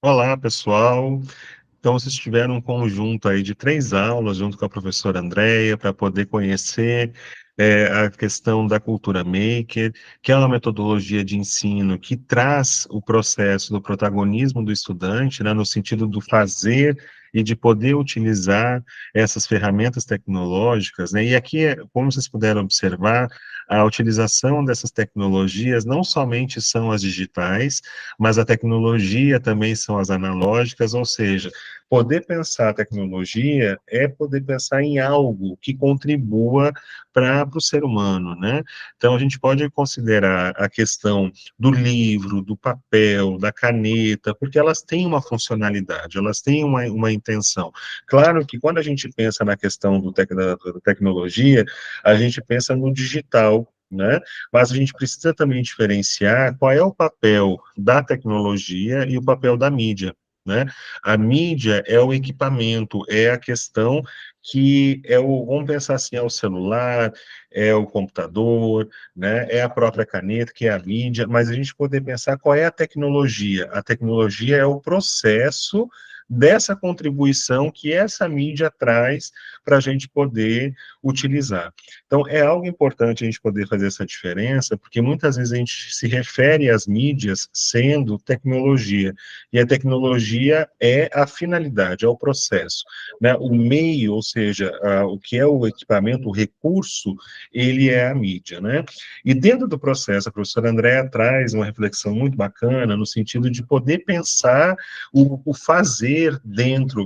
Olá, pessoal. Então, vocês tiveram um conjunto aí de 3 aulas junto com a professora Andréia para poder conhecer a questão da cultura maker, que é uma metodologia de ensino que traz o processo do protagonismo do estudante, né, no sentido do fazer e de poder utilizar essas ferramentas tecnológicas, né? E aqui, como vocês puderam observar, a utilização dessas tecnologias não somente são as digitais, mas a tecnologia também são as analógicas, ou seja, poder pensar a tecnologia é poder pensar em algo que contribua para o ser humano, né? Então, a gente pode considerar a questão do livro, do papel, da caneta, porque elas têm uma funcionalidade, elas têm uma intenção. Claro que quando a gente pensa na questão da tecnologia, a gente pensa no digital, né? Mas a gente precisa também diferenciar qual é o papel da tecnologia e o papel da mídia, né? A mídia é o equipamento, é a questão que é vamos pensar assim, é o celular, é o computador, né? É a própria caneta, que é a mídia, mas a gente poder pensar qual é a tecnologia. A tecnologia é o processo dessa contribuição que essa mídia traz para a gente poder utilizar. Então, é algo importante a gente poder fazer essa diferença, porque muitas vezes a gente se refere às mídias sendo tecnologia, e a tecnologia é a finalidade, é o processo, né? O meio, ou seja, o que é o equipamento, o recurso, ele é a mídia, né? E dentro do processo, a professora Andréa traz uma reflexão muito bacana, no sentido de poder pensar o fazer dentro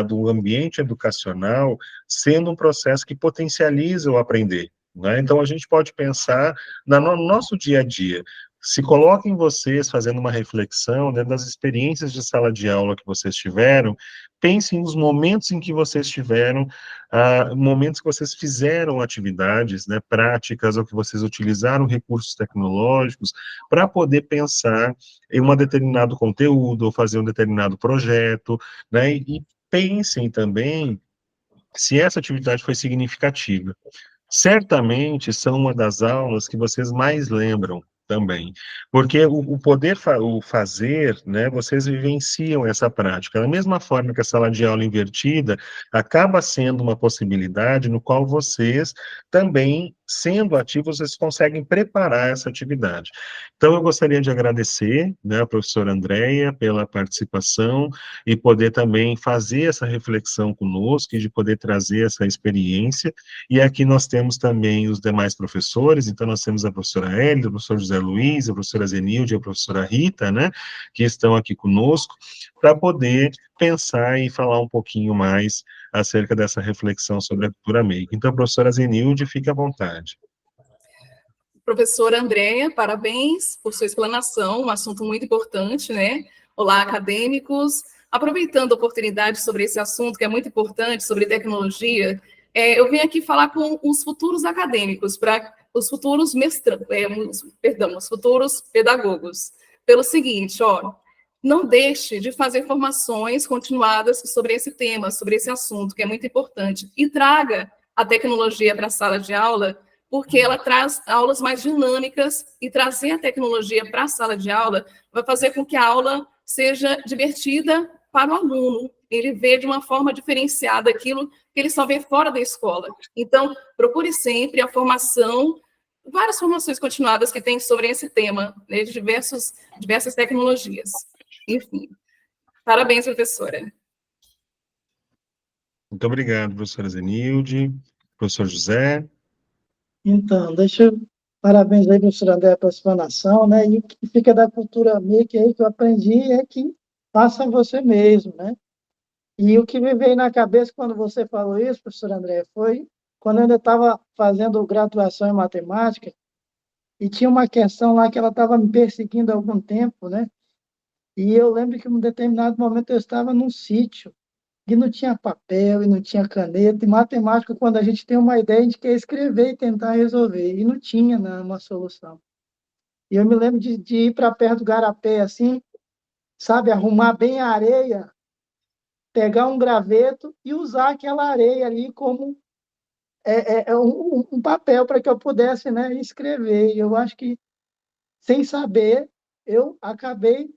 do ambiente educacional, sendo um processo que potencializa o aprender, né? Então, a gente pode pensar no nosso dia a dia. Se coloquem vocês fazendo uma reflexão, né, das experiências de sala de aula que vocês tiveram, pensem nos momentos em que vocês tiveram, momentos que vocês fizeram atividades, né, práticas, ou que vocês utilizaram recursos tecnológicos para poder pensar em um determinado conteúdo, ou fazer um determinado projeto, né, e pensem também se essa atividade foi significativa. Certamente são uma das aulas que vocês mais lembram também, porque o poder, o fazer, né, vocês vivenciam essa prática. Da mesma forma que a sala de aula invertida acaba sendo uma possibilidade no qual vocês também, sendo ativos, vocês conseguem preparar essa atividade. Então, eu gostaria de agradecer, né, a professora Andréia pela participação e poder também fazer essa reflexão conosco e de poder trazer essa experiência. E aqui nós temos também os demais professores, então nós temos a professora Hélida, o professor José Luiz, a professora Zenilde e a professora Rita, né, que estão aqui conosco, para poder pensar e falar um pouquinho mais acerca dessa reflexão sobre a cultura maker. Então, professora Zenilde, fique à vontade. Professora Andréia, parabéns por sua explanação, um assunto muito importante, né? Olá, acadêmicos. Aproveitando a oportunidade sobre esse assunto, que é muito importante, sobre tecnologia, eu vim aqui falar com os futuros acadêmicos, para os futuros os futuros pedagogos. Pelo seguinte, ó, não deixe de fazer formações continuadas sobre esse tema, sobre esse assunto, que é muito importante, e traga a tecnologia para a sala de aula, porque ela traz aulas mais dinâmicas, e trazer a tecnologia para a sala de aula vai fazer com que a aula seja divertida para o aluno, ele vê de uma forma diferenciada aquilo que ele só vê fora da escola. Então, procure sempre a formação, várias formações continuadas que tem sobre esse tema, né, de diversas tecnologias. Enfim, parabéns, professora. Muito obrigado, professora Zenilde, professor José. Então, parabéns aí, professor André, pela explanação, né? E o que fica da cultura maker aí que eu aprendi é que faça você mesmo, né? E o que me veio na cabeça quando você falou isso, professor André, foi quando eu ainda estava fazendo graduação em matemática e tinha uma questão lá que ela estava me perseguindo há algum tempo, né? E eu lembro que em um determinado momento eu estava num sítio e não tinha papel e não tinha caneta. E matemática, quando a gente tem uma ideia, a gente quer escrever e tentar resolver. E não tinha, né, uma solução. E eu me lembro de ir para perto do garapé, assim, sabe, arrumar bem a areia, pegar um graveto e usar aquela areia ali como um papel para que eu pudesse, né, escrever. E eu acho que, sem saber, eu acabei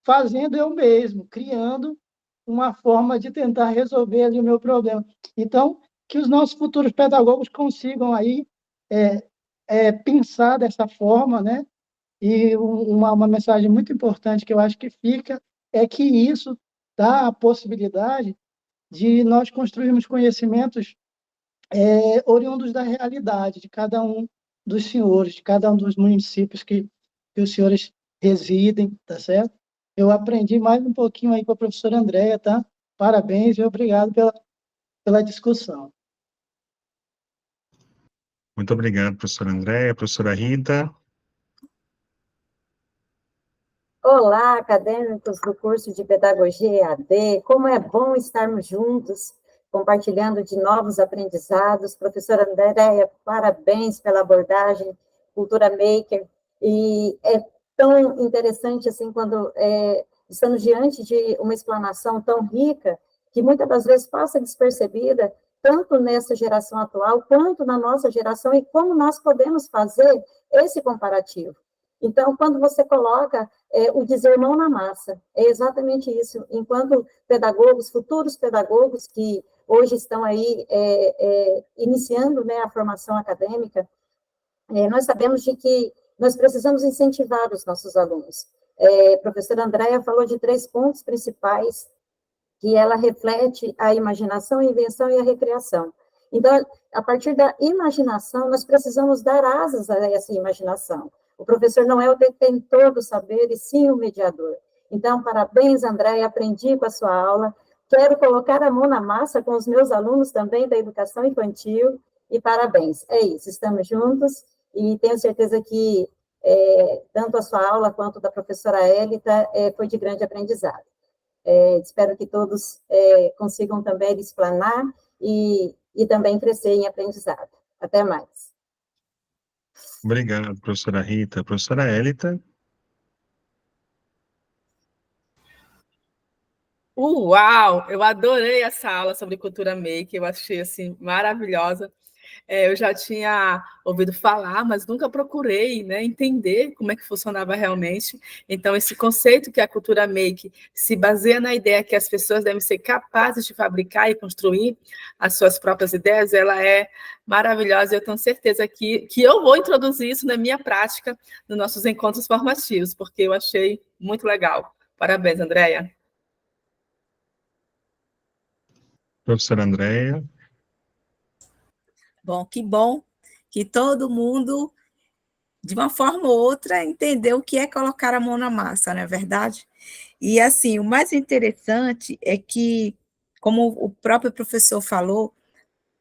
fazendo eu mesmo, criando uma forma de tentar resolver ali o meu problema. Então, que os nossos futuros pedagogos consigam aí pensar dessa forma, né? E uma mensagem muito importante que eu acho que fica é que isso dá a possibilidade de nós construirmos conhecimentos oriundos da realidade de cada um dos senhores, de cada um dos municípios que os senhores residem, tá certo? Eu aprendi mais um pouquinho aí com a professora Andréia, tá? Parabéns e obrigado pela discussão. Muito obrigado, professora Andréia, professora Rita. Olá, acadêmicos do curso de Pedagogia EAD, como é bom estarmos juntos, compartilhando de novos aprendizados. Professora Andréia, parabéns pela abordagem, Cultura Maker, e é tão interessante assim quando estamos diante de uma explanação tão rica, que muitas das vezes passa despercebida, tanto nessa geração atual, quanto na nossa geração, e como nós podemos fazer esse comparativo. Então, quando você coloca o dizer mão na massa, é exatamente isso. Enquanto pedagogos, futuros pedagogos que hoje estão aí iniciando, né, a formação acadêmica, nós sabemos de que nós precisamos incentivar os nossos alunos. A professora Andréia falou de 3 pontos principais, que ela reflete a imaginação, a invenção e a recreação. Então, a partir da imaginação, nós precisamos dar asas a essa imaginação. O professor não é o detentor do saber, e sim o mediador. Então, parabéns, Andréia, aprendi com a sua aula. Quero colocar a mão na massa com os meus alunos também da educação infantil, e parabéns. É isso, estamos juntos, e tenho certeza que tanto a sua aula quanto da professora Élita foi de grande aprendizado. Espero que todos consigam também explanar e também crescer em aprendizado. Até mais. Obrigado, professora Rita. Professora Élita. Uau! Eu adorei essa aula sobre cultura maker, eu achei assim maravilhosa. Eu já tinha ouvido falar, mas nunca procurei, né, entender como é que funcionava realmente. Então, esse conceito que a cultura make se baseia na ideia que as pessoas devem ser capazes de fabricar e construir as suas próprias ideias, ela é maravilhosa. Eu tenho certeza que eu vou introduzir isso na minha prática, nos nossos encontros formativos, porque eu achei muito legal. Parabéns, Andréia. Professora Andréia. Bom que todo mundo, de uma forma ou outra, entendeu o que é colocar a mão na massa, não é verdade? E, assim, o mais interessante é que, como o próprio professor falou,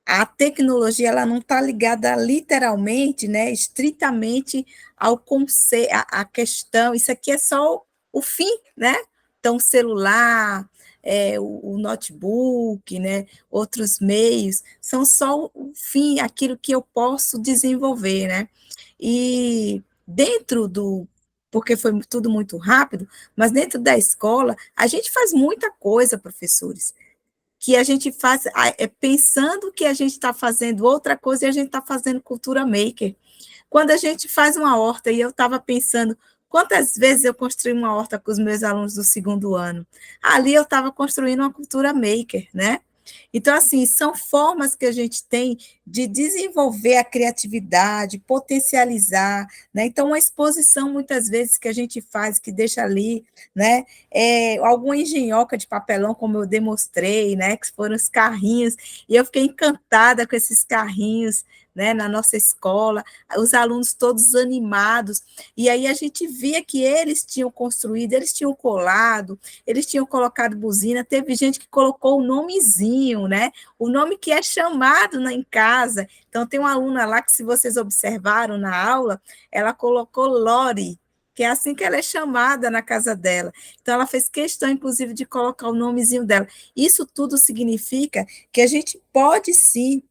a tecnologia ela não está ligada literalmente, né, estritamente ao conceito, à questão, isso aqui é só o fim, né? Então, o celular, o notebook, né, outros meios, são só o fim, aquilo que eu posso desenvolver, né? E dentro porque foi tudo muito rápido, mas dentro da escola, a gente faz muita coisa, professores, que a gente faz pensando que a gente está fazendo outra coisa e a gente está fazendo cultura maker. Quando a gente faz uma horta, e eu estava pensando, quantas vezes eu construí uma horta com os meus alunos do 2º ano? Ali eu estava construindo uma cultura maker, né? Então, assim, são formas que a gente tem de desenvolver a criatividade, potencializar, né? Então, uma exposição, muitas vezes, que a gente faz, que deixa ali, né? Alguma engenhoca de papelão, como eu demonstrei, né? Que foram os carrinhos, e eu fiquei encantada com esses carrinhos, né, na nossa escola, os alunos todos animados, e aí a gente via que eles tinham construído, eles tinham colado, eles tinham colocado buzina, teve gente que colocou o nomezinho, né, o nome que é chamado em casa. Então tem uma aluna lá que, se vocês observaram na aula, ela colocou Lori, que é assim que ela é chamada na casa dela. Então, ela fez questão, inclusive, de colocar o nomezinho dela. Isso tudo significa que a gente pode, sim,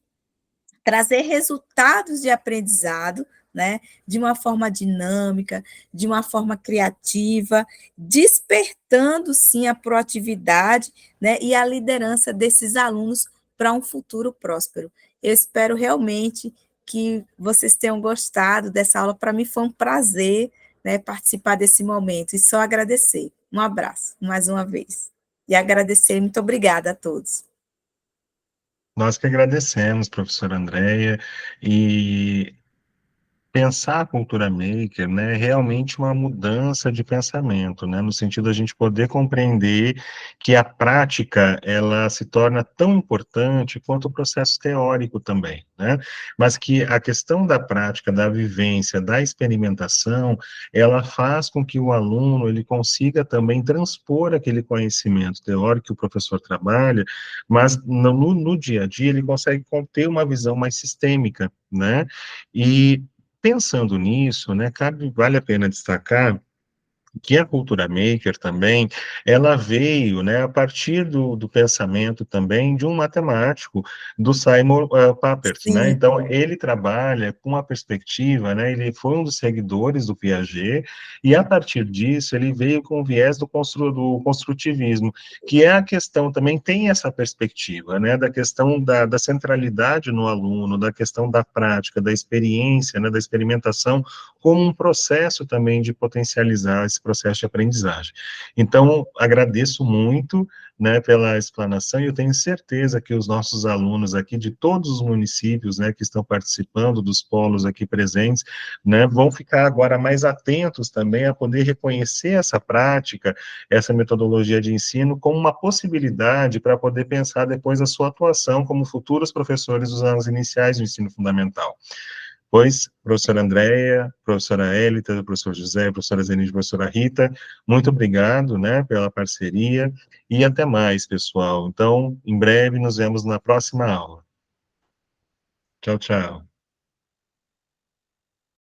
trazer resultados de aprendizado, né, de uma forma dinâmica, de uma forma criativa, despertando, sim, a proatividade, né, e a liderança desses alunos para um futuro próspero. Eu espero realmente que vocês tenham gostado dessa aula. Para mim foi um prazer, né, participar desse momento, e só agradecer. Um abraço, mais uma vez. E agradecer, muito obrigada a todos. Nós que agradecemos, professora Andréia, e pensar a cultura maker, né, é realmente uma mudança de pensamento, né, no sentido da gente poder compreender que a prática, ela se torna tão importante quanto o processo teórico também, né, mas que a questão da prática, da vivência, da experimentação, ela faz com que o aluno, ele consiga também transpor aquele conhecimento teórico que o professor trabalha, mas no dia a dia ele consegue ter uma visão mais sistêmica, né, e pensando nisso, né, vale a pena destacar que a cultura maker também, ela veio, né, a partir do pensamento também de um matemático, do Simon Papert, né, Sim, então ele trabalha com a perspectiva, né, ele foi um dos seguidores do Piaget, e a partir disso ele veio com o viés do construtivismo, que é a questão, também tem essa perspectiva, né, da questão da centralidade no aluno, da questão da prática, da experiência, né, da experimentação, como um processo também de potencializar esse processo de aprendizagem. Então, agradeço muito, né, pela explanação, e eu tenho certeza que os nossos alunos aqui de todos os municípios, né, que estão participando dos polos aqui presentes, né, vão ficar agora mais atentos também a poder reconhecer essa prática, essa metodologia de ensino como uma possibilidade para poder pensar depois a sua atuação como futuros professores dos anos iniciais do ensino fundamental. Pois, professora Andréia, professora Élita, professor José, professora Zenide, professora Rita, muito obrigado, né, pela parceria, e até mais, pessoal. Então, em breve, nos vemos na próxima aula. Tchau, tchau.